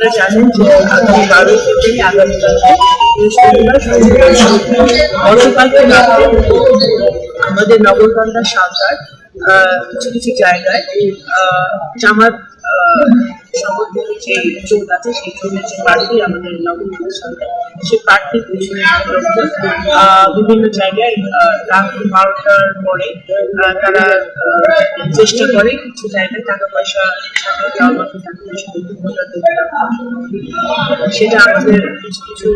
আপনারা জানেন যে আগামী 12 ফেব্রুয়ারি আগামীকাল গতকালকে রাতে আমাদের নগরকান্দা সাঁতার কিছু কিছু জায়গায় জামাত সমর্থিত যে জোট আছে সেই জোটের যে প্রার্থী আমাদের নগরকান্দা সাঁতার সেই প্রার্থী বিভিন্ন জায়গায় রাত 12টার পরে তারা চেষ্টা করে কিছু জায়গায় টাকা পয়সা সেটা আমাদের কিছু কিছু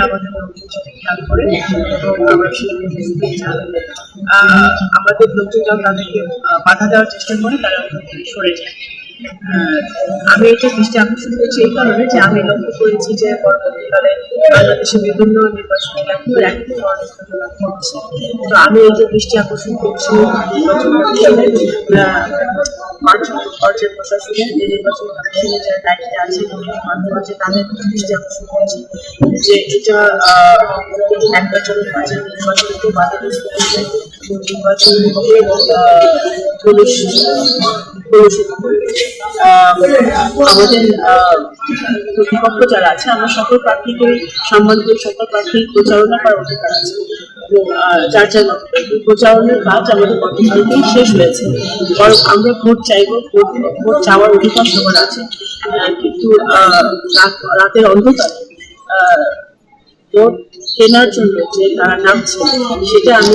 আমাদের খেয়াল করে আমাদের লোকজন যখন তাদেরকে বাধা দেওয়ার চেষ্টা করে তারা সরে যায়। আমি এটা দৃষ্টি আকর্ষণ করছি এই কারণে যে আমি লক্ষ্য করেছি যে পরবর্তীকালে বাংলাদেশে বিভিন্ন নির্বাচন তো আমি এই যে দৃষ্টি আকর্ষণ করছি পর্যায় প্রশাসনের যে নির্বাচন কমিশনের যারা দায়িত্বে আছে মাঝে তাদের দৃষ্টি আকর্ষণ করছি যে এটা একবাচনের কাজে নির্বাচনকে বাধাগ্রস্ত করছে নির্বাচনকে আমাদের প্রতিপক্ষ যারা আছে আমরা সকল প্রার্থীকে সম্মান করে সকল প্রার্থীর প্রচারণা করার অধিকার আছে এবং যার যার প্রচারণের কাজ আমাদের গতকালকেই শেষ হয়েছে। বরং আমরা ভোট চাইব, ভোট চাওয়ার অধিকার সবার আছে, কিন্তু রাতের অন্ধকারে ভোট কেনার জন্য যে তারা নামছে সেটা আমি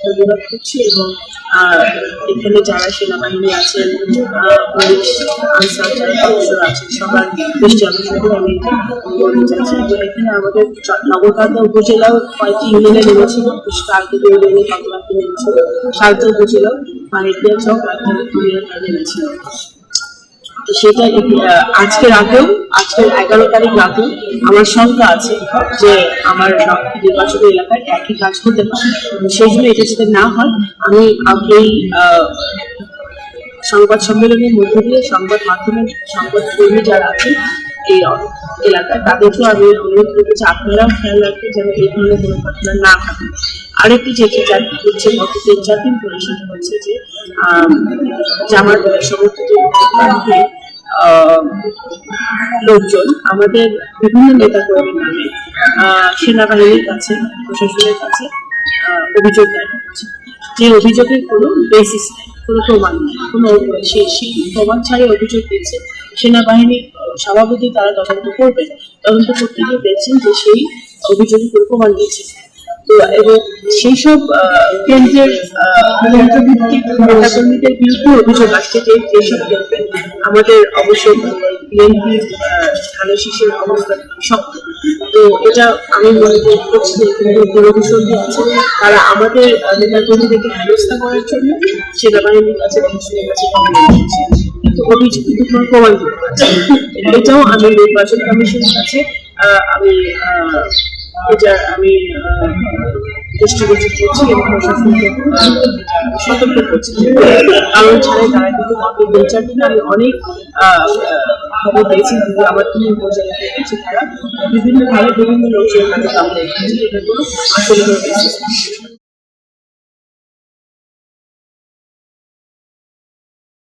প্রতিবাদ করছি এবং এখানে যারা সেনাবাহিনী আছেন, পুলিশ, আনসার যারা সদস্যরা আছেন সবার দৃষ্টি আকর্ষণ করে আমি বলতে চাইছি। এবং এখানে আমাদের নগরকান্দা উপজেলাও কয়েকটি ইউনিয়নে নেমেছিল, কালকে ইউনিয়নে কতবারটি নেমেছিল, সালচা উপজেলাও পানিপিয়া চক ইউনিয়নে নেমেছিল। সেটা আজকের 11 তারিখ রাতেও আমার শঙ্কা আছে যে আমার নির্বাচনী এলাকায় একই কাজ হতে পারে। সেই জন্য এটা যাতে না হয় আমি এই সংবাদ সম্মেলনের মধ্যে দিয়ে সংবাদ মাধ্যমের সংবাদকর্মী যারা আছেন এই এলাকায় তাদেরকেও আমি অনুরোধ করবো যে আপনারাও খেয়াল রাখবেন যেন এই ধরনের কোনো ঘটনা না ঘটে। আরেকটি যেটি হচ্ছে গত 3-4 দিন ধরে সেটা হচ্ছে যে জামাত সমর্থিত লোকজন আমাদের বিভিন্ন নেতা কর্মীর নামে সেনাবাহিনীর কাছে, প্রশাসনের কাছে অভিযোগ দায়ের করছে, যে অভিযোগের কোনো বেসিস নেই, কোনো প্রমাণ নেই, কোনো সেই প্রমাণ ছাড়াই অভিযোগ দিয়েছে। সেনাবাহিনীর সভাপতি তারা তদন্ত করবেন, তদন্ত করতে গিয়ে দেখছেন যে সেই অভিযোগে কোনো প্রমাণ দিয়েছে। তো এবং সেই সব কেন্দ্রের কেন্দ্রভিত্তিক নেতাকর্মীদের বিরুদ্ধে অভিযোগ আসছে যে যেসব কেন্দ্রে আমাদের অবশ্যই বিএনপি ধানের শীষের অবস্থা শক্ত। তো এটা আমি মনে করছি যে দুরভিসন্ধি আছে, তারা আমাদের নেতাকর্মীদেরকে হেনস্থা করার জন্য সেনাবাহিনীর কাছে প্রশাসনের কাছে কিন্তু অভিযোগ কিন্তু কোনো প্রমাণ করতে পারছে। এটাও আমি নির্বাচন কমিশনের কাছে আমি দৃষ্টিগোচর করছি এবং প্রশাসনকে সতর্ক করছি, কারণ ছাড়াই তারা কিন্তু গত 2-4 দিনে আমি অনেক খবর পেয়েছি আমার 3 উপজেলাতে হচ্ছে তারা বিভিন্নভাবে বিভিন্ন লোকজনের কাছে এটা কোনো আসলে